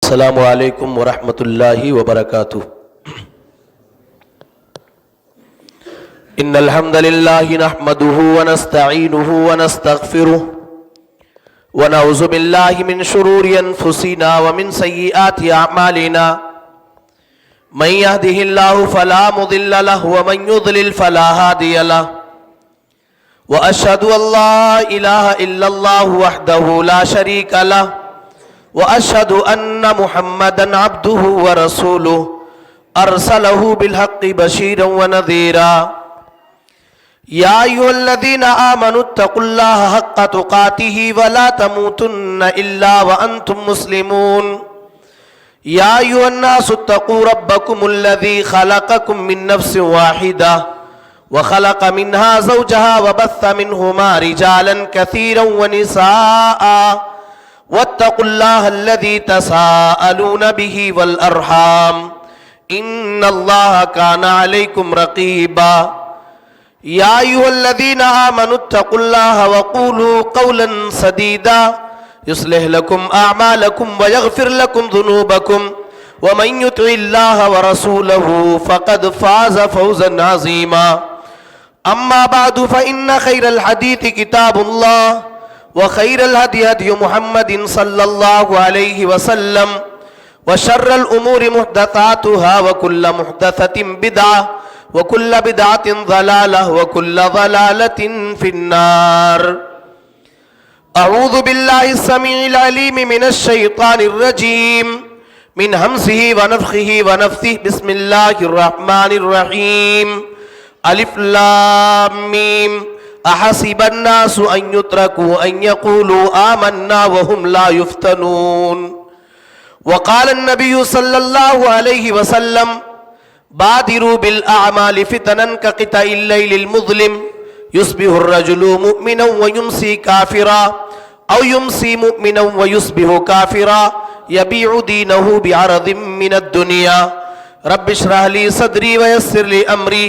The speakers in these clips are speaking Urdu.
السلام علیکم ورحمۃ اللہ وبرکاتہ۔ ان الحمد للہ نحمده ونستعینه ونستغفره ونعوذ باللہ من شرور انفسنا ومن سیئات اعمالنا من يهده الله فلا مضل له ومن يضلل فلا هادي له واشهد ان لا اله الا الله وحده لا شريك له واشهد ان محمدا عبده ورسوله ارسله بالحق بشيرا ونذيرا يا ايها الذين امنوا اتقوا الله حق تقاته ولا تموتن الا وانتم مسلمون يا ايها الناس اتقوا ربكم الذي خلقكم من نفس واحده وخلق منها زوجها وبث منهما رجالا كثيرا ونساء واتقوا الله الذي تساءلون به والأرحام إن الله كان عليكم رقيبا يا أيها الذين آمنوا اتقوا الله وقولوا قولا سديدا يصلح لكم أعمالكم ويغفر لكم ذنوبكم ومن يطع الله ورسوله فقد فاز فوزا عظيما أما بعد فإن خير الحديث كتاب الله وخير الهدي هدي محمد صلى الله عليه وسلم وشر الأمور محدثاتها وكل محدثة بدعة وكل بدعة ضلالة وكل ضلالة في النار أعوذ بالله السميع العليم من الشيطان الرجيم من همزه ونفخه ونفثه بسم الله الرحمن الرحيم ألف لام ميم احسب الناس ان يتركوا ان يقولوا آمنا وهم لا يفتنون وقال النبي صلى الله عليه وسلم بادروا بالاعمال فتنا كقطع الليل المظلم يصبح الرجل مؤمنا ويمسي كافرا او يمسي مؤمنا ويصبح كافرا يبيع دينه بعرض من الدنيا رب اشرح لي صدري ويسر لي امري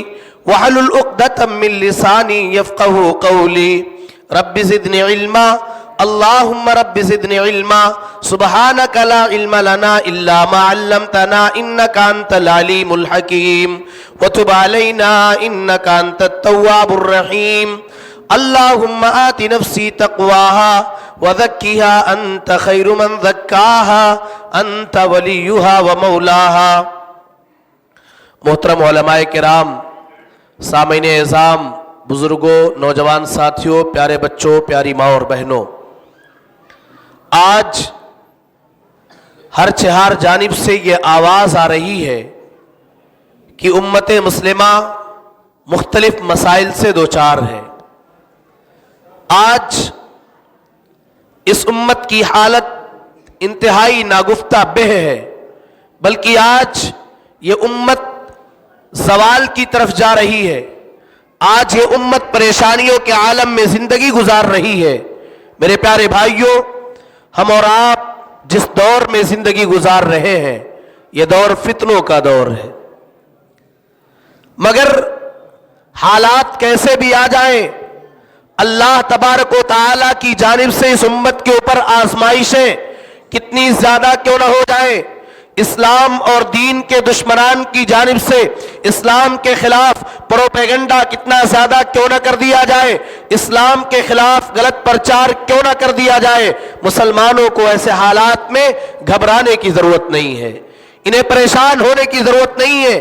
وحلل عقدة من لساني يفقه قولي رب زدني علما اللهم رب زدني علما سبحانك لا علم لنا إلا ما علمتنا إنك أنت العليم الحكيم وتب علينا إنك أنت التواب الرحيم اللهم آت نفسي تقواها وزكها أنت خير من زكاها أنت وليها ومولاها۔ محترم علماء کرام، سامعین اعظام، بزرگوں، نوجوان ساتھیوں، پیارے بچوں، پیاری ماں اور بہنوں، آج ہر چہار جانب سے یہ آواز آ رہی ہے کہ امت مسلمہ مختلف مسائل سے دوچار ہے۔ آج اس امت کی حالت انتہائی ناگفتہ بہ ہے، بلکہ آج یہ امت زوال کی طرف جا رہی ہے۔ آج یہ امت پریشانیوں کے عالم میں زندگی گزار رہی ہے۔ میرے پیارے بھائیوں، ہم اور آپ جس دور میں زندگی گزار رہے ہیں یہ دور فتنوں کا دور ہے، مگر حالات کیسے بھی آ جائیں، اللہ تبارک و تعالیٰ کی جانب سے اس امت کے اوپر آزمائشیں کتنی زیادہ کیوں نہ ہو جائیں، اسلام اور دین کے دشمنان کی جانب سے اسلام کے خلاف پروپیگنڈا کتنا زیادہ کیوں نہ کر دیا جائے، اسلام کے خلاف غلط پرچار کیوں نہ کر دیا جائے، مسلمانوں کو ایسے حالات میں گھبرانے کی ضرورت نہیں ہے، انہیں پریشان ہونے کی ضرورت نہیں ہے۔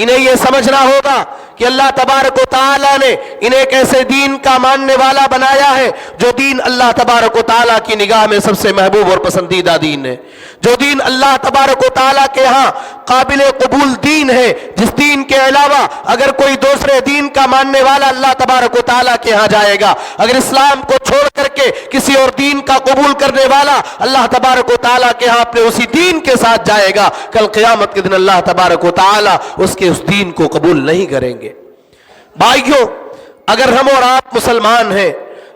انہیں یہ سمجھنا ہوگا کہ اللہ تبارک و تعالیٰ نے انہیں ایک ایسے دین کا ماننے والا بنایا ہے جو دین اللہ تبارک و تعالیٰ کی نگاہ میں سب سے محبوب اور پسندیدہ دین ہے، جو دین اللہ تبارک و تعالیٰ کے ہاں قابل قبول دین ہے، جس دین کے علاوہ اگر کوئی دوسرے دین کا ماننے والا اللہ تبارک و تعالیٰ کے ہاں جائے گا، اگر اسلام کو چھوڑ کر کے کسی اور دین کا قبول کرنے والا اللہ تبارک و تعالیٰ کے ہاں اپنے اسی دین کے ساتھ جائے گا، کل قیامت کے دن اللہ تبارک و تعالیٰ اس کے اس دین کو قبول نہیں کریں گے۔ بھائیوں، اگر ہم اور آپ مسلمان ہیں،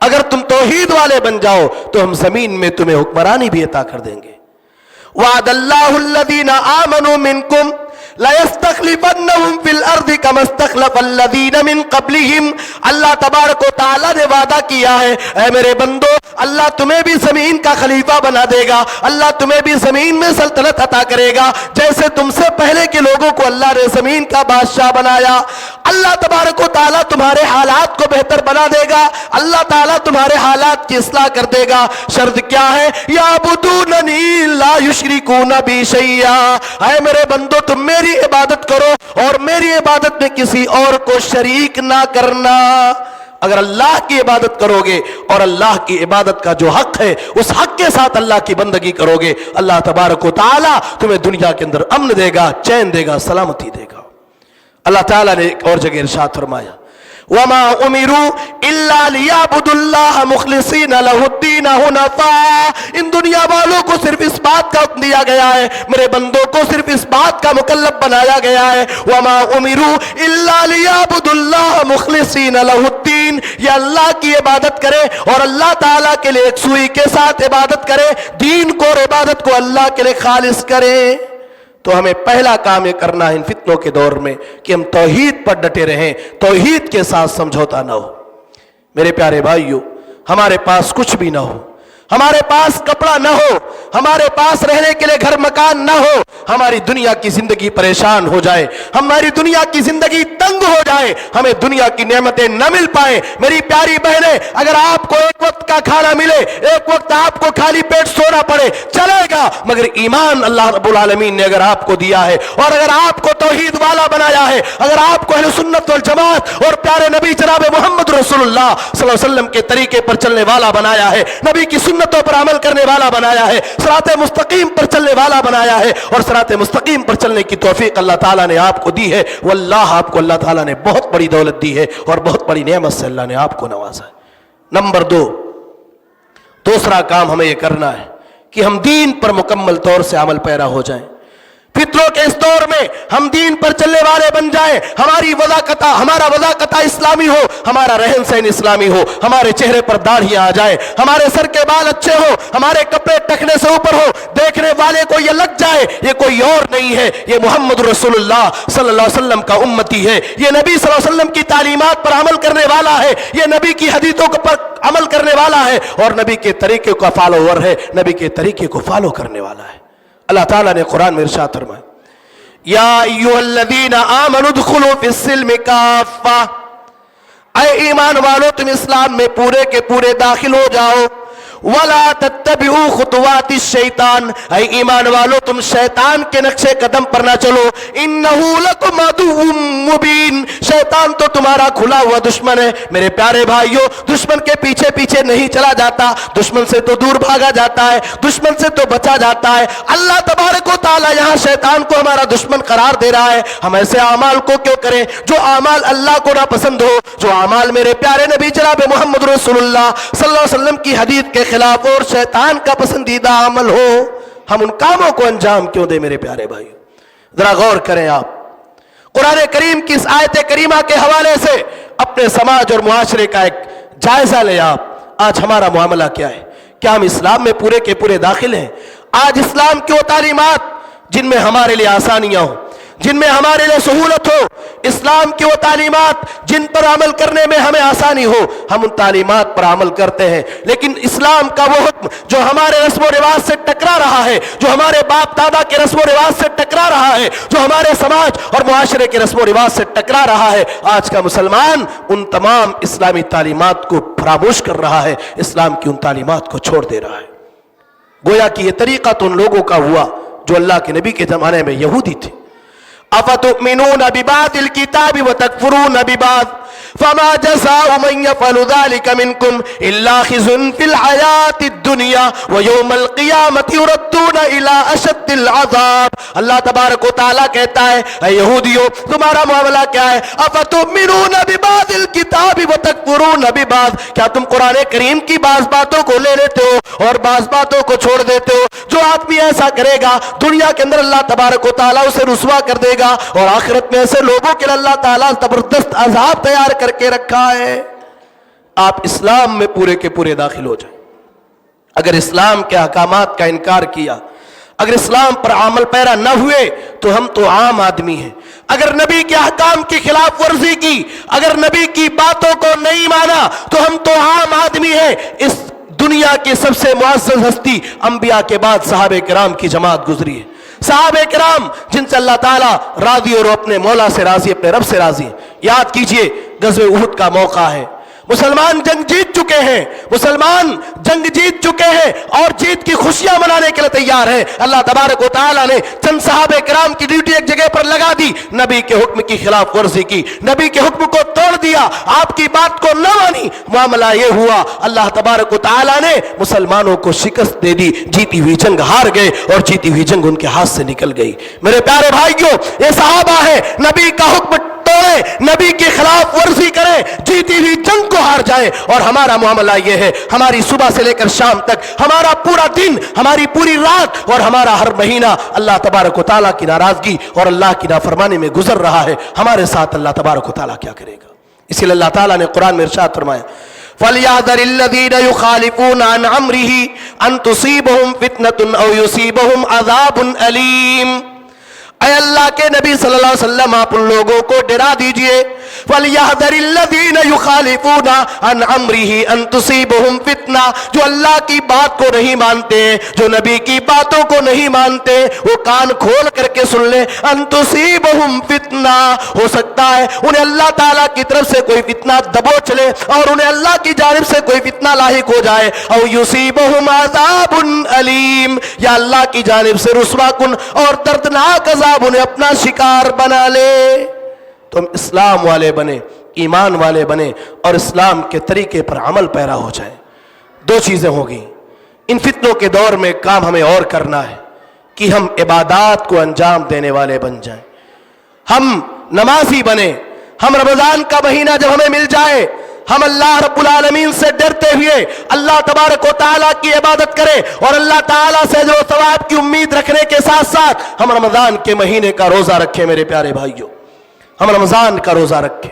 اگر تم توحید والے بن جاؤ تو ہم زمین میں تمہیں حکمرانی بھی عطا کر دیں گے. وعد اللہ الذین آمنوا منکم لَيَسْتَخْلِفَنَّهُمْ فِي الْأَرْضِ كَمَا اسْتَخْلَفَ الَّذِينَ مِنْ قَبْلِهِمْ. اللہ تبارک و تعالیٰ نے وعدہ کیا ہے اے میرے بندو اللہ تمہیں بھی زمین کا خلیفہ بنا دے گا, اللہ تمہیں بھی زمین میں سلطنت عطا کرے گا جیسے تم سے پہلے کے لوگوں کو اللہ نے زمین کا بادشاہ بنایا. اللہ تبارک و تعالیٰ تمہارے حالات کو بہتر بنا دے گا, اللہ تعالیٰ تمہارے حالات کی اصلاح کر دے گا. شرط کیا ہے؟ یعبدوننی لا یشرکون بی شیئا. اے میرے بندو تم میری عبادت کرو اور میری عبادت میں کسی اور کو شریک نہ کرنا. اگر اللہ کی عبادت کرو گے اور اللہ کی عبادت کا جو حق ہے اس حق کے ساتھ اللہ کی بندگی کرو گے, اللہ تبارک و تعالیٰ تمہیں دنیا کے اندر امن دے گا, چین دے گا, سلامتی دے گا. اللہ تعالیٰ نے ایک اور جگہ ارشاد فرمایا وَمَا أُمِرُوا إِلَّا لِيَعْبُدُوا اللَّهَ مُخْلِصِينَ لَهُ الدِّينَ حُنَفَاءَ. ان دنیا والوں کو صرف اس بات کا حکم دیا گیا ہے, میرے بندوں کو صرف اس بات کا مکلف بنایا گیا ہے وَمَا أُمِرُوا إِلَّا لِيَعْبُدُوا اللَّهَ مُخْلِصِينَ لَهُ الدِّينَ. یہ اللہ کی عبادت کرے اور اللہ تعالیٰ کے لئے ایک سوئی کے ساتھ عبادت کرے, دین کو اور عبادت کو اللہ کے لئے خالص کرے. تو ہمیں پہلا کام یہ کرنا ہے ان فتنوں کے دور میں کہ ہم توحید پر ڈٹے رہیں, توحید کے ساتھ سمجھوتا نہ ہو. میرے پیارے بھائیو, ہمارے پاس کچھ بھی نہ ہو, ہمارے پاس کپڑا نہ ہو, ہمارے پاس رہنے کے لیے گھر مکان نہ ہو, ہماری دنیا کی زندگی پریشان ہو جائے, ہماری دنیا کی زندگی تنگ ہو جائے, ہمیں دنیا کی نعمتیں نہ مل پائیں, میری پیاری بہنیں اگر آپ کو ایک وقت کا کھانا ملے, ایک وقت آپ کو خالی پیٹ سونا پڑے چلے گا, مگر ایمان اللہ رب العالمین نے اگر آپ کو دیا ہے اور اگر آپ کو توحید والا بنایا ہے, اگر آپ کو اہل سنت والجماعت اور پیارے نبی جناب محمد رسول اللہ صلی اللہ علیہ وسلم کے طریقے پر چلنے والا بنایا ہے, نبی کی سنتوں پر عمل کرنے والا بنایا ہے, صراط مستقیم پر چلنے والا بنایا ہے اور صراط مستقیم پر چلنے کی توفیق اللہ تعالیٰ نے آپ کو دی ہے, واللہ آپ کو اللہ تعالیٰ نے بہت بڑی دولت دی ہے اور بہت بڑی نعمت سے اللہ نے آپ کو نوازا ہے. نمبر 2, دوسرا کام ہمیں یہ کرنا ہے کہ ہم دین پر مکمل طور سے عمل پیرا ہو جائیں. فتنوں کے اس دور میں ہم دین پر چلنے والے بن جائیں, ہمارا وضاقتہ اسلامی ہو, ہمارا رہن سہن اسلامی ہو, ہمارے چہرے پر داڑھیاں آ جائیں, ہمارے سر کے بال اچھے ہو, ہمارے کپڑے ٹخنے سے اوپر ہو, دیکھنے والے کو یہ لگ جائے یہ کوئی اور نہیں ہے, یہ محمد رسول اللہ صلی اللہ علیہ وسلم کا امتی ہے, یہ نبی صلی اللہ علیہ وسلم کی تعلیمات پر عمل کرنے والا ہے, یہ نبی کی حدیثوں پر عمل کرنے والا ہے اور نبی کے طریقے کا فالوور ہے, نبی کے طریقے کو فالو کرنے والا ہے. اللہ تعالیٰ نے قرآن میں ارشاد فرمایا یا ایھا الذین آمنوا ادخلوا فی السلم کافہ, اے ایمان والو تم اسلام میں پورے کے پورے داخل ہو جاؤ. وَلَا تَتَّبِعُوا خُطُوَاتِ الشَّيْطَانِ, اے ایمان والو تم شیطان کے نقش قدم پر نہ چلو. إِنَّهُ لَكُمْ عَدُوٌّ مُّبِينٌ, شیطان تو تمہارا کھلا ہوا دشمن ہے. میرے پیارے بھائیو, دشمن کے پیچھے پیچھے نہیں چلا جاتا, دشمن سے تو دور بھاگا جاتا ہے, دشمن سے تو بچا جاتا ہے. اللہ تبارک و تعالی یہاں شیطان کو ہمارا دشمن قرار دے رہا ہے. ہم ایسے اعمال کو کیوں کریں جو اعمال اللہ کو ناپسند ہو, جو اعمال میرے پیارے نبی جناب محمد رسول اللہ صلی اللہ علیہ وسلم کی حدیث کے خلاف اور شیطان کا پسندیدہ عمل ہو, ہم ان کاموں کو انجام کیوں دیں. میرے پیارے بھائیو ذرا غور کریں, آپ قرآن کریم کی اس آیت کریمہ کے حوالے سے اپنے سماج اور معاشرے کا ایک جائزہ لیں. آپ آج ہمارا معاملہ کیا ہے؟ کیا ہم اسلام میں پورے کے پورے داخل ہیں؟ آج اسلام کی وہ تعلیمات جن میں ہمارے لیے آسانیاں ہوں, جن میں ہمارے لیے سہولت ہو, اسلام کی وہ تعلیمات جن پر عمل کرنے میں ہمیں آسانی ہو, ہم ان تعلیمات پر عمل کرتے ہیں. لیکن اسلام کا وہ حکم جو ہمارے رسم و رواج سے ٹکرا رہا ہے, جو ہمارے باپ دادا کے رسم و رواج سے ٹکرا رہا ہے, جو ہمارے سماج اور معاشرے کے رسم و رواج سے ٹکرا رہا ہے, آج کا مسلمان ان تمام اسلامی تعلیمات کو فراموش کر رہا ہے, اسلام کی ان تعلیمات کو چھوڑ دے رہا ہے. گویا کہ یہ طریقہ تو ان لوگوں کا ہوا جو اللہ کے نبی کے زمانے میں یہودی تھے. افتؤمنون ببعض الكتاب وتكفرون ببعض فما جزاء من يفعل ذلك منكم الا خزي في الحياة الدنيا ويوم القيامة يردون الى اشد العذاب. اللہ تبارک و تعالیٰ کہتا ہے اے یہودیو تمہارا معاملہ کیا ہے؟ افتؤمنون ببعض الكتاب وتكفرون ببعض, کیا تم قرآن کریم کی بعض باتوں کو لے لیتے ہو اور بعض باتوں کو چھوڑ دیتے ہو؟ جو آدمی ایسا کرے گا دنیا کے اندر اللہ تبارک و تعالیٰ اسے رسوا کر دے گا اور آخرت میں ایسے لوگوں کے لیے اللہ تعالیٰ زبردست عذاب تیار کر کے رکھا ہے. آپ اسلام میں پورے کے پورے داخل ہو جائیں۔ اگر اسلام کے احکامات کا انکار کیا، اگر اسلام پر عمل پیرا نہ ہوئے تو ہم تو عام آدمی ہیں۔ اگر نبی کے احکام کی خلاف ورزی کی، اگر نبی کی باتوں کو نہیں مانا تو ہم تو عام آدمی ہیں۔ اس دنیا کی سب سے معزز ہستی انبیاء کے بعد صحابہ کرام کی جماعت گزری ہے۔ صحابہ کرام جن سے اللہ تعالیٰ راضی اور اپنے مولا سے راضی، اپنے رب سے راضی ہیں۔ یاد کیجئے غزوہ احد کا موقع ہے، مسلمان جنگ جیت چکے ہیں، مسلمان جنگ جیت چکے ہیں اور جیت کی خوشیاں منانے کے لیے تیار ہیں۔ اللہ تبارک و تعالیٰ نے چند صحابہ کرام کی ڈیوٹی ایک جگہ پر لگا دی، نبی کے حکم کی خلاف ورزی کی، نبی کے حکم کو توڑ دیا، آپ کی بات کو نہ مانی۔ معاملہ یہ ہوا اللہ تبارک و تعالیٰ نے مسلمانوں کو شکست دے دی، جیتی ہوئی جنگ ہار گئے اور جیتی ہوئی جنگ ان کے ہاتھ سے نکل گئی۔ میرے پیارے بھائیوں، یہ صحابہ ہے، نبی کا حکم توڑے، نبی کی خلاف ورزی کرے، جیتی ہوئی جنگ کو ہار جائے۔ اور ہمارا معاملہ یہ ہے، ہماری صبح سے لے کر شام تک، ہمارا پورا دن، ہماری پوری رات اور ہمارا ہر مہینہ اللہ تبارک و تعالیٰ کی ناراضگی اور اللہ کی نافرمانی میں گزر رہا ہے۔ ہمارے ساتھ اللہ تبارک و تعالیٰ کیا کرے گا؟ اسی لیے اللہ تعالیٰ نے قرآن میں ارشاد فرمایا، فَلْيَحْذَرِ الَّذِينَ يُخَالِفُونَ عَنْ أَمْرِهِ أَن تُصِيبَهُمْ فِتْنَةٌ أَوْ يُصِيبَهُمْ عَذَابٌ أَلِيمٌ۔ اے اللہ کے نبی صلی اللہ علیہ وسلم آپ ان لوگوں کو ڈرا دیجئے، وَلْيَحْذَرِ الَّذِينَ يُخَالِفُونَ عَنْ أَمْرِهِ أَن تُصِيبَهُمْ فِتْنَةٌ، جو اللہ کی بات کو نہیں مانتے، جو نبی کی باتوں کو نہیں مانتے، وہ کان کھول کر کے سن لیں، أَن تُصِيبَهُمْ فِتْنَةٌ، ہو سکتا ہے انہیں اللہ تعالیٰ کی طرف سے کوئی فتنہ دبوچ لے اور انہیں اللہ کی جانب سے کوئی فتنہ لاحق ہو جائے، أَوْ يُصِيبَهُمْ عَذَابٌ أَلِيمٌ، یا اللہ کی جانب سے رسوا کن اور دردناک عذاب انہیں اپنا شکار بنا لے۔ تم اسلام والے بنے، ایمان والے بنے اور اسلام کے طریقے پر عمل پیرا ہو جائیں۔ دو چیزیں ہوگی، ان فتنوں کے دور میں کام ہمیں اور کرنا ہے کہ ہم عبادات کو انجام دینے والے بن جائیں، ہم نمازی بنے، ہم رمضان کا مہینہ جب ہمیں مل جائے ہم اللہ رب العالمین سے ڈرتے ہوئے اللہ تبارک و تعالیٰ کی عبادت کریں اور اللہ تعالیٰ سے جو ثواب کی امید رکھنے کے ساتھ ساتھ ہم رمضان کے مہینے کا روزہ رکھیں۔ میرے پیارے بھائیوں، ہم رمضان کا روزہ رکھیں۔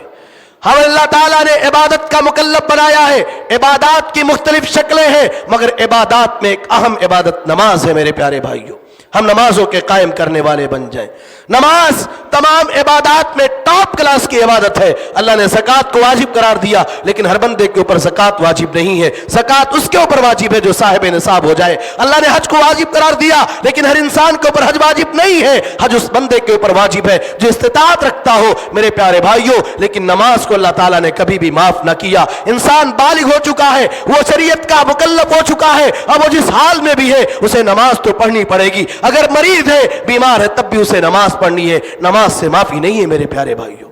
ہم اللہ تعالیٰ نے عبادت کا مکلف بنایا ہے، عبادات کی مختلف شکلیں ہیں مگر عبادات میں ایک اہم عبادت نماز ہے۔ میرے پیارے بھائیوں، ہم نمازوں کے قائم کرنے والے بن جائیں۔ نماز تمام عبادات میں ٹاپ کلاس کی عبادت ہے۔ اللہ نے زکوٰۃ کو واجب قرار دیا لیکن ہر بندے کے اوپر زکوٰۃ واجب نہیں ہے، زکوٰۃ اس کے اوپر واجب ہے جو صاحب نصاب ہو جائے۔ اللہ نے حج کو واجب قرار دیا لیکن ہر انسان کے اوپر حج واجب نہیں ہے، حج اس بندے کے اوپر واجب ہے جو استطاعت رکھتا ہو۔ میرے پیارے بھائیوں، لیکن نماز کو اللہ تعالیٰ نے کبھی بھی معاف نہ کیا۔ انسان بالغ ہو چکا ہے، وہ شریعت کا مکلف ہو چکا ہے، اب وہ جس حال میں بھی ہے اسے نماز تو پڑھنی پڑے گی، اگر مریض ہے، بیمار ہے، تب بھی اسے نماز پڑھنی ہے، نماز سے معافی نہیں ہے۔ میرے پیارے بھائیوں،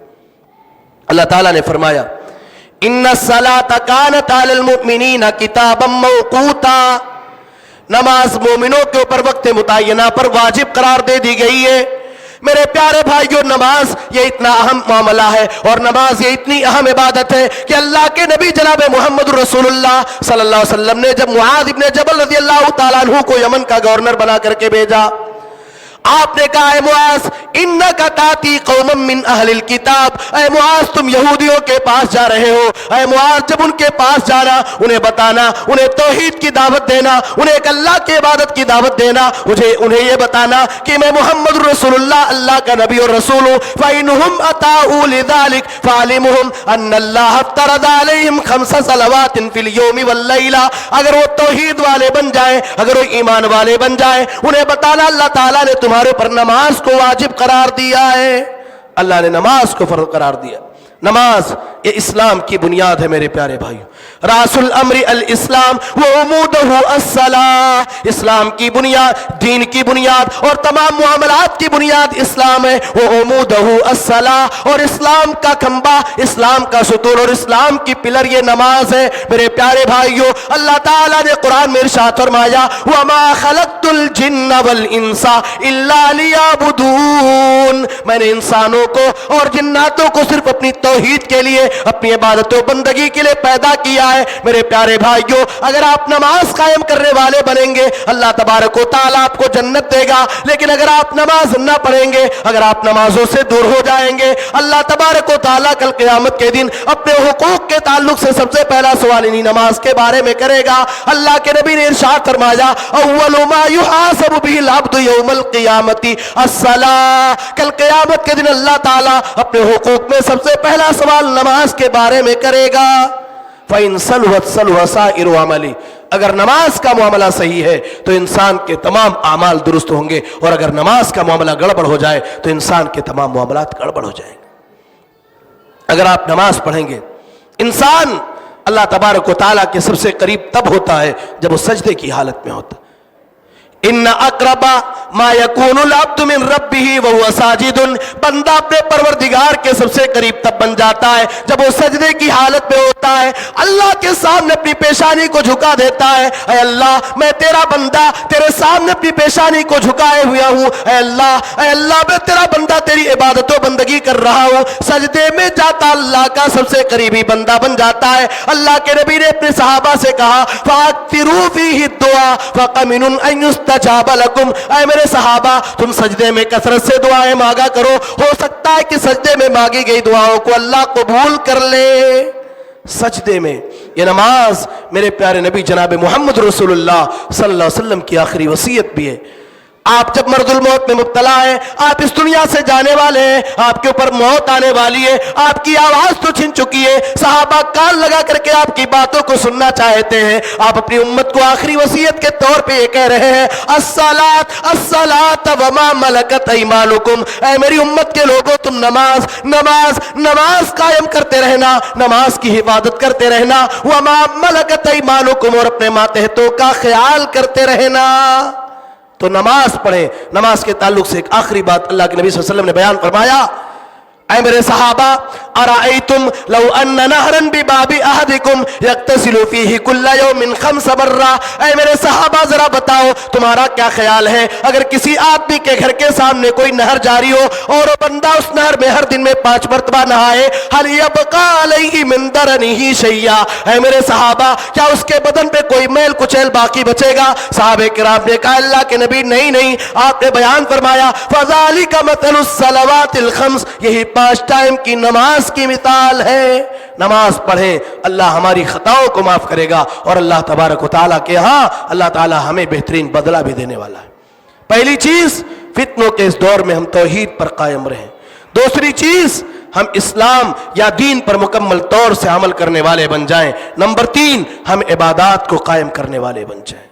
اللہ تعالیٰ نے فرمایا ان الصلاۃ کانت علی المؤمنین کتابا موقوتا، نماز مومنوں کے اوپر وقت متعینہ پر واجب قرار دے دی گئی ہے۔ میرے پیارے بھائیوں، نماز یہ اتنا اہم معاملہ ہے اور نماز یہ اتنی اہم عبادت ہے کہ اللہ کے نبی جناب محمد رسول اللہ صلی اللہ علیہ وسلم نے جب معاذ ابن جبل رضی اللہ تعالیٰ عنہ کو یمن کا گورنر بنا کر کے بھیجا، آپ نے کہا اے معاذ انک تاتی قوما من اہل الکتاب، اے معاذ تم یہودیوں کے پاس جا رہے ہو، اے معاذ جب ان کے پاس جانا انہیں بتانا، انہیں توحید کی دعوت دینا، انہیں ایک اللہ کی عبادت کی دعوت دینا، انہیں یہ بتانا کہ میں محمد رسول اللہ اللہ کا نبی اور رسول ہوں۔ فَإِنْهُمْ أَطَاعُوا لِذَلِكَ فَعَلِمُهُمْ أَنَّ اللَّهَ افْتَرَضَ عَلَيْهِمْ 5 صَلَوَاتٍ فِي الْيَوْمِ وَاللَّيْلَةِ، اگر وہ توحید والے بن جائیں، اگر وہ ایمان والے بن جائیں، انہیں بتانا اللہ تعالیٰ نے تمہارے پر نماز کو واجب قرار دیا ہے۔ اللہ نے نماز کو فرض قرار دیا۔ نماز یہ اسلام کی بنیاد ہے۔ میرے پیارے بھائیوں، راس الامر الاسلام وعمودہ الصلاۃ، اسلام کی بنیاد، دین کی بنیاد اور تمام معاملات کی بنیاد اسلام ہے۔ وعمودہ الصلاۃ، اور اسلام کا کھمبا، اسلام کا ستون اور اسلام کی پلر یہ نماز ہے۔ میرے پیارے بھائیوں، اللہ تعالیٰ نے قرآن میں ارشاد فرمایا وما خلقت الجن والانس الا لیعبدون، میں نے انسانوں کو اور جناتوں کو صرف اپنی توحید کے لیے، اپنی عبادت و بندگی کے لیے پیدا کیا فرمایا ہے میرے پیارے بھائیوں اگر آپ نماز قائم کرنے والے بنیں گے اللہ تبارک و تعالیٰ آپ کو جنت دے گا، لیکن اگر آپ نماز نہ پڑھیں گے، اگر آپ نمازوں سے دور ہو جائیں گے، اللہ تبارک و تعالیٰ کل قیامت کے دن اپنے حقوق کے تعلق سے سب سے پہلا سوال انہی نماز کے بارے میں کرے گا۔ اللہ کے نبی نے ارشاد فرمایا اول ما یحاسب به العبد یوم القیامت الصلاۃ، کل قیامت کے دن اللہ تعالیٰ اپنے حقوق میں سب سے پہلا سوال نماز کے بارے میں کرے گا۔ فَإِن صَلُحَتْ صَلُحَ سَائِرُ عَمَلِهِ، اگر نماز کا معاملہ صحیح ہے تو انسان کے تمام اعمال درست ہوں گے، اور اگر نماز کا معاملہ گڑبڑ ہو جائے تو انسان کے تمام معاملات گڑبڑ ہو جائیں گے۔ اگر آپ نماز پڑھیں گے، انسان اللہ تبارک و تعالیٰ کے سب سے قریب تب ہوتا ہے جب وہ سجدے کی حالت میں ہوتا ہے۔ ان اقرب ما یکون العبد من ربہ وہو ساجد، بندہ اپنے پروردگار کے سب سے قریب تب بن جاتا ہے جب وہ سجدے کی حالت میں ہوتا ہے، اللہ کے سامنے اپنی پیشانی کو جھکا دیتا ہے، اے اللہ میں تیرا بندہ تیرے سامنے اپنی پیشانی کو جھکائے ہوا ہوں، اے اللہ میں تیرا بندہ تیری عبادت و بندگی کر رہا ہوں، سجدے میں جاتا اللہ کا سب سے قریبی بندہ بن جاتا ہے۔ اللہ کے نبی نے اپنے صحابہ سے کہا فَأَكْثِرُوا فِيهِ الدُّعَاءَ فَقَمِنٌ أَن يُسْتَجَابَ لَكُمْ، اے میرے صحابہ تم سجدے میں کثرت سے دعائیں مانگا کرو، ہو سکتا ہے کہ سجدے میں مانگی گئی دعاؤں کو اللہ قبول کر لے۔ سجدے میں یہ نماز میرے پیارے نبی جناب محمد رسول اللہ صلی اللہ علیہ وسلم کی آخری وصیت بھی ہے۔ آپ جب مرض الموت میں مبتلا ہیں، آپ اس دنیا سے جانے والے ہیں، آپ کے اوپر موت آنے والی ہے، آپ کی آواز تو چھن چکی ہے، صحابہ کان لگا کر کے آپ کی باتوں کو سننا چاہتے ہیں، آپ اپنی امت کو آخری وصیت کے طور پہ یہ کہہ رہے ہیں الصلاۃ الصلاۃ وما ملکت ایمانکم، اے میری امت کے لوگوں تم نماز نماز نماز قائم کرتے رہنا، نماز کی حفاظت کرتے رہنا، وما ملکت ایمانکم، اور اپنے ماتحتوں کا خیال کرتے رہنا۔ تو نماز پڑھیں۔ نماز کے تعلق سے ایک آخری بات اللہ کے نبی صلی اللہ علیہ وسلم نے بیان فرمایا، اے میرے صحابہ ارائیتم لو ان نہرا بباب احدکم یغتسل فیہ کل یوم 5 مرات، اے میرے صحابہ ذرا بتاؤ تمہارا کیا خیال ہے اگر کسی آدمی کے گھر کے سامنے کوئی نہر جاری ہو اور وہ بندہ اس نہر میں ہر دن میں 5 مرتبہ نہائے، هل یبقى علیہ من درنہ شیئا، اے میرے صحابہ کیا اس کے بدن پہ کوئی میل کچیل باقی بچے گا؟ صحابہ کرام نے کہا اللہ کے نبی نہیں، آپ نے بیان فرمایا فذالک مثل الصلوات الخمس، یہی 5 ٹائم کی نماز کی مثال ہے۔ نماز پڑھیں، اللہ ہماری خطاؤں کو معاف کرے گا، اور اللہ تبارک و تعالیٰ کے ہاں اللہ تعالیٰ ہمیں بہترین بدلہ بھی دینے والا ہے۔ پہلی چیز فتنوں کے اس دور میں ہم توحید پر قائم رہیں، دوسری چیز ہم اسلام یا دین پر مکمل طور سے عمل کرنے والے بن جائیں، نمبر 3 ہم عبادات کو قائم کرنے والے بن جائیں۔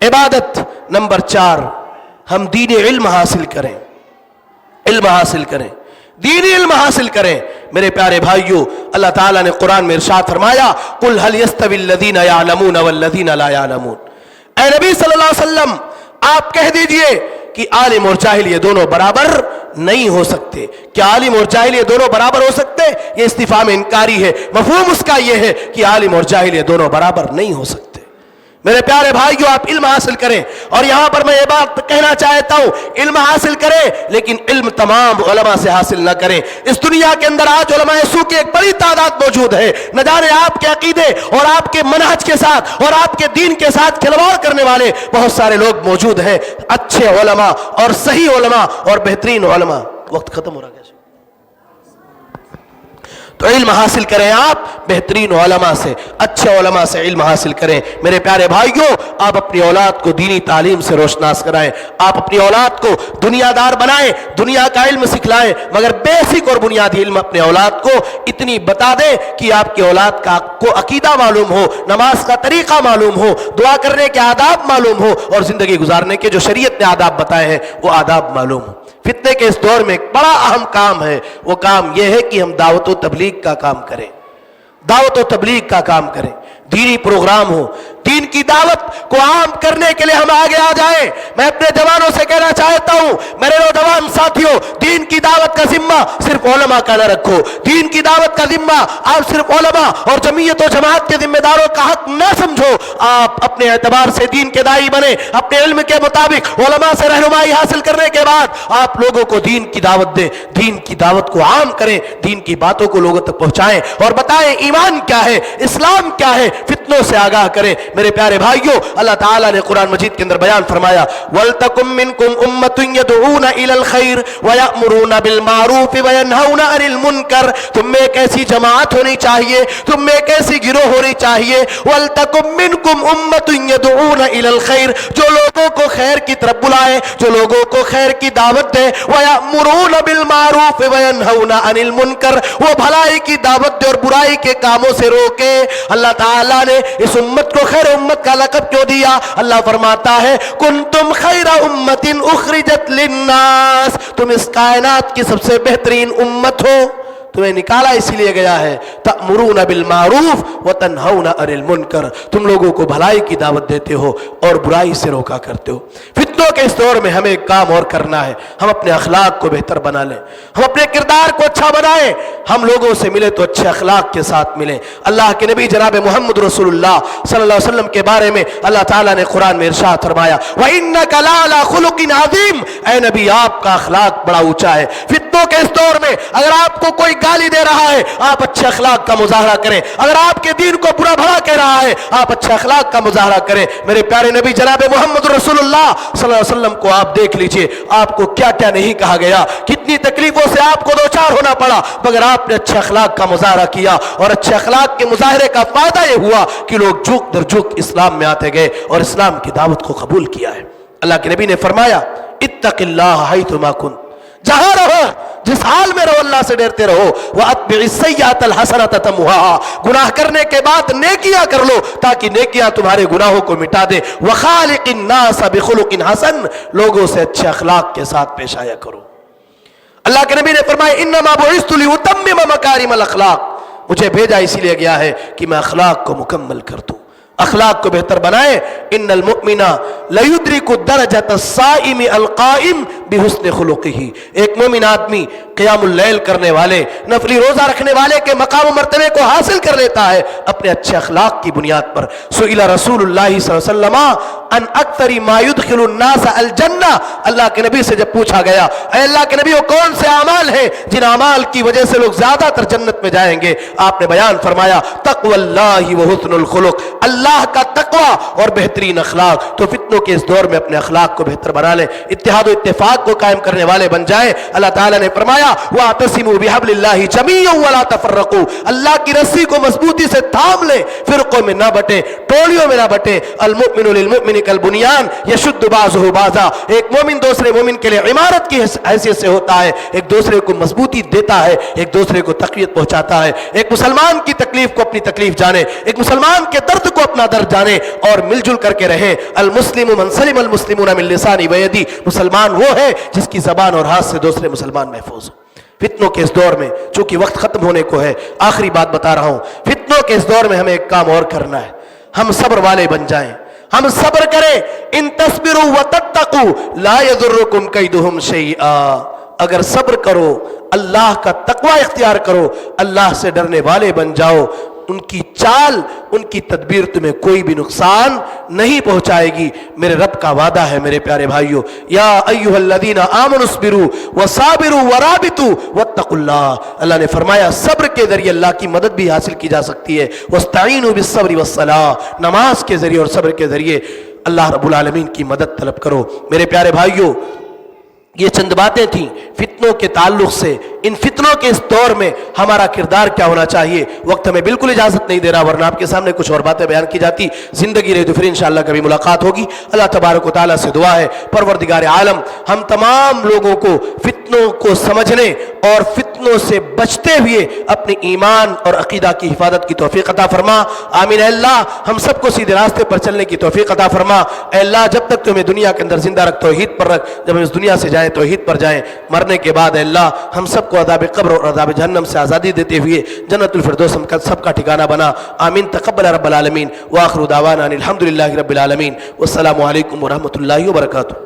عبادت نمبر 4 ہم دین علم حاصل کریں، علم حاصل کریں، دینی علم حاصل کریں۔ میرے پیارے بھائیوں اللہ تعالیٰ نے قرآن میں ارشاد فرمایا قل هل يستوي الذين يعلمون والذين لا يعلمون، اے نبی صلی اللہ علیہ وسلم آپ کہہ دیجئے کہ عالم اور جاہل یہ دونوں برابر نہیں ہو سکتے۔ کیا عالم اور جاہل یہ دونوں برابر ہو سکتے؟ یہ استفہام انکاری ہے، مفہوم اس کا یہ ہے کہ عالم اور جاہل یہ دونوں برابر نہیں ہو سکتے۔ میرے پیارے بھائیو آپ علم حاصل کریں، اور یہاں پر میں یہ بات کہنا چاہتا ہوں علم حاصل کریں لیکن علم تمام علماء سے حاصل نہ کریں۔ اس دنیا کے اندر آج علماء سو کی ایک بڑی تعداد موجود ہے، نہ جانے آپ کے عقیدے اور آپ کے منہج کے ساتھ اور آپ کے دین کے ساتھ کھلواڑ کرنے والے بہت سارے لوگ موجود ہیں۔ اچھے علماء اور صحیح علماء اور بہترین علماء، وقت ختم ہو رہا ہے تو علم حاصل کریں، آپ بہترین علماء سے، اچھے علماء سے علم حاصل کریں۔ میرے پیارے بھائیوں آپ اپنی اولاد کو دینی تعلیم سے روشناس کرائیں، آپ اپنی اولاد کو دنیا دار بنائیں، دنیا کا علم سکھلائیں، مگر بیسک اور بنیادی علم اپنے اولاد کو اتنی بتا دیں کہ آپ کی اولاد کو عقیدہ معلوم ہو، نماز کا طریقہ معلوم ہو، دعا کرنے کے آداب معلوم ہو، اور زندگی گزارنے کے جو شریعت نے آداب بتائے ہیں وہ آداب معلوم ہو۔ فتنے کے اس دور میں ایک بڑا اہم کام ہے، وہ کام یہ ہے کہ ہم دعوت و تبلیغ کا کام کریں، دعوت و تبلیغ کا کام کریں۔ دینی پروگرام ہو، دین کی دعوت کو عام کرنے کے لیے ہم آگے آ جائیں۔ میں اپنے جوانوں سے کہنا چاہتا ہوں، میرے نوجوان ساتھیوں، دین کی دعوت کا ذمہ صرف علماء کا نہ رکھو۔ دین کی دعوت کا ذمہ آپ صرف علماء اور جمعیت و جماعت کے ذمہ داروں کا حق نہ سمجھو۔ آپ اپنے اعتبار سے دین کے داعی بنے، اپنے علم کے مطابق علماء سے رہنمائی حاصل کرنے کے بعد آپ لوگوں کو دین کی دعوت دیں، دین کی دعوت کو عام کریں، دین کی باتوں کو لوگوں تک پہنچائیں اور بتائیں ایمان کیا ہے، اسلام کیا ہے، فتنوں سے آگاہ کریں۔ میرے پیارے بھائیوں، اللہ تعالیٰ نے قرآن مجید کے اندر بیان فرمایا وَلْتَكُمْ مِنْكُمْ أُمَّةٌ يَدْعُونَ إِلَى الْخَيْرِ وَيَأْمُرُونَ بِالْمَعْرُوفِ وَيَنْهَوْنَ عَنِ الْمُنْكَرِ۔ تم میں ایک ایسی جماعت ہونی چاہیے، تم میں ایک ایسی گروہ ہونی چاہیے، وَلْتَكُمْ مِنْكُمْ أُمَّةٌ يَدْعُونَ إِلَى الْخَيْرِ، جو لوگوں کو خیر کی طرف بلائے، جو لوگوں کو خیر کی دعوت دے، وَيَأْمُرُونَ بِالْمَعْرُوفِ وَيَنْهَوْنَ عَنِ الْمُنْكَرِ، وہ بھلائی کی دعوت دے اور برائی کے کاموں سے روکے۔ اللہ تعالیٰ نے اس امت کو خیر امت کا لقب کیوں دیا؟ اللہ فرماتا ہے کنتم خیر امت اخرجت للناس، تم اس کائنات کی سب سے بہترین امت ہو، تمہیں نکالا اسی لیے گیا ہے تأمرون بالمعروف وتنہون عن المنکر، تم لوگوں کو بھلائی کی دعوت دیتے ہو اور برائی سے روکا کرتے ہو۔ فتنوں کے اس دور میں ہمیں ایک کام اور کرنا ہے، ہم اپنے اخلاق کو بہتر بنا لیں، ہم اپنے کردار کو اچھا بنائیں، ہم لوگوں سے ملے تو اچھے اخلاق کے ساتھ ملیں۔ اللہ کے نبی جناب محمد رسول اللہ صلی اللہ علیہ وسلم کے بارے میں اللہ تعالیٰ نے قرآن میں ارشاد فرمایا وَإِنَّكَ لَعَلَىٰ خُلُقٍ عَظِيمٍ، اے نبی آپ کا اخلاق بڑا اونچا ہے۔ فتنوں کے اس دور میں اگر آپ کو کوئی گالی دے رہا ہے آپ اچھے اخلاق کا مظاہرہ کریں، اگر آپ کے دین کو برا بھلا کہہ رہا ہے آپ اچھے اخلاق کا مظاہرہ کریں۔ میرے پیارے نبی جناب محمد رسول اللہ صلی اللہ علیہ وسلم کو آپ دیکھ لیجئے، آپ کو کیا کیا نہیں کہا گیا، کتنی تکلیفوں سے آپ کو دوچار ہونا پڑا، مگر آپ نے اچھے اخلاق کا مظاہرہ کیا، اور اچھے اخلاق کے مظاہرے کا فائدہ یہ ہوا کہ لوگ جھک در جھک اسلام میں آتے گئے اور اسلام کی دعوت کو قبول کیا ہے۔ اللہ کے نبی نے فرمایا اتق اللہ حیثما کنت، جہاں رہو جس حال میں رہو اللہ سے ڈرتے رہو، وَأَتْبِعِ السَّيِّئَةَ الْحَسَنَةَ تَمْحُوهَا، گناہ کرنے کے بعد نیکیاں کر لو تاکہ نیکیاں تمہارے گناہوں کو مٹا دے، وَخَالِقِ النَّاسَ بِخُلُقٍ حَسَنٍ، لوگوں سے اچھے اخلاق کے ساتھ پیش آیا کرو۔ اللہ کے نبی نے فرمایا انما بعثت لأتمم مکارم الاخلاق، مجھے بھیجا اسی لیے گیا ہے کہ میں اخلاق کو مکمل کر دوں، اخلاق کو بہتر بنائے۔ ان المؤمن لیدرک درجۃ الصائم القائم بحسن خلقہ، ایک مومن آدمی قیام اللیل کرنے والے، نفلی روزہ رکھنے والے کے مقام و مرتبے کو حاصل کر لیتا ہے اپنے اچھے اخلاق کی بنیاد پر۔ سئل رسول اللہ صلی اللہ علیہ وسلم ان اکثر ما يدخل الناس الجنہ، اللہ کے نبی سے جب پوچھا گیا اے اللہ کے نبی وہ کون سے اعمال ہیں جن اعمال کی وجہ سے لوگ زیادہ تر جنت میں جائیں گے، آپ نے بیان فرمایا تقوی اللہ وحسن الخلق، اللہ کا تقوی اور بہترین اخلاق۔ تو فتنوں کے اس دور میں اپنے اخلاق کو بہتر بنا لیں، اتحاد و اتفاق کو قائم کرنے والے بن جائیں۔ اللہ تعالیٰ نے فرمایا وَاعْتَصِمُوا بِحَبْلِ اللَّهِ جَمِيعًا وَلَا تَفَرَّقُوا، اللہ کی رسی کو مضبوطی سے تھام لیں، فرقوں میں نہ بٹیں، ٹولیوں میں نہ بٹیں۔ المؤمن للمؤمن کالبنیان یشد بعضہ بعضا، ایک مومن دوسرے مومن کے لیے عمارت کی حیثیت سے ہوتا ہے، ایک دوسرے کو مضبوطی دیتا ہے، ایک دوسرے کو تقویت پہنچاتا ہے۔ ایک مسلمان کی تکلیف کو اپنی تکلیف جانے، ایک مسلمان کے درد کو اپنا درد جانے اور مل جل کر کے رہے۔ المسلم من سلم المسلمون من لسانی ویدی، مسلمان وہ ہے جس کی زبان اور ہاتھ سے دوسرے مسلمان محفوظ ہو۔ فتنوں کے اس دور میں چونکہ وقت ختم ہونے کو ہے، آخری بات بتا رہا ہوں، فتنوں کے اس دور میں ہمیں ایک کام اور کرنا ہے، ہم صبر والے بن جائیں، ہم صبر کریں۔ ان تصبروا وتتقوا لا يضركم كيدهم شيئا، اگر صبر کرو، اللہ کا تقوی اختیار کرو، اللہ سے ڈرنے والے بن جاؤ، ان کی چال، ان کی تدبیر تمہیں کوئی بھی نقصان نہیں پہنچائے گی۔ میرے رب کا وعدہ ہے میرے پیارے بھائیو، یا ایھا الذین آمنوا اصبروا وصابروا ورابطوا واتقوا اللہ، اللہ نے فرمایا صبر کے ذریعے اللہ کی مدد بھی حاصل کی جا سکتی ہے۔ واستعینوا بالصبر والصلاۃ، نماز کے ذریعے اور صبر کے ذریعے اللہ رب العالمین کی مدد طلب کرو۔ میرے پیارے بھائیو، یہ چند باتیں تھیں فتنوں کے تعلق سے۔ ان فتنوں کے اس دور میں ہمارا کردار کیا ہونا چاہیے؟ وقت ہمیں بالکل اجازت نہیں دے رہا، ورنہ آپ کے سامنے کچھ اور باتیں بیان کی جاتی۔ زندگی رہی تو پھر انشاءاللہ کبھی ملاقات ہوگی۔ اللہ تبارک و تعالیٰ سے دعا ہے پروردگار عالم ہم تمام لوگوں کو فتنوں کو سمجھنے اور فتنوں سے بچتے ہوئے اپنے ایمان اور عقیدہ کی حفاظت کی توفیق عطا فرما۔ آمین۔ اے اللہ ہم سب کو سیدھے راستے پر چلنے کی توفیق عطا فرما۔ اے اللہ جب تک تو ہمیں دنیا کے اندر زندہ رکھ توحید پر رکھ، جب ہم اس دنیا سے جائیں توحید پر جائیں، مرنے کے بعد اے اللہ ہم سب کو کو عذاب قبر اور عذاب جہنم سے آزادی دیتے ہوئے جنت الفردوس ہم کا سب کا ٹھکانہ بنا. آمین. تقبل رب العالمین. وآخر دعوانا الحمدللہ رب العالمین. والسلام علیکم ورحمۃ اللہ وبرکاتہ.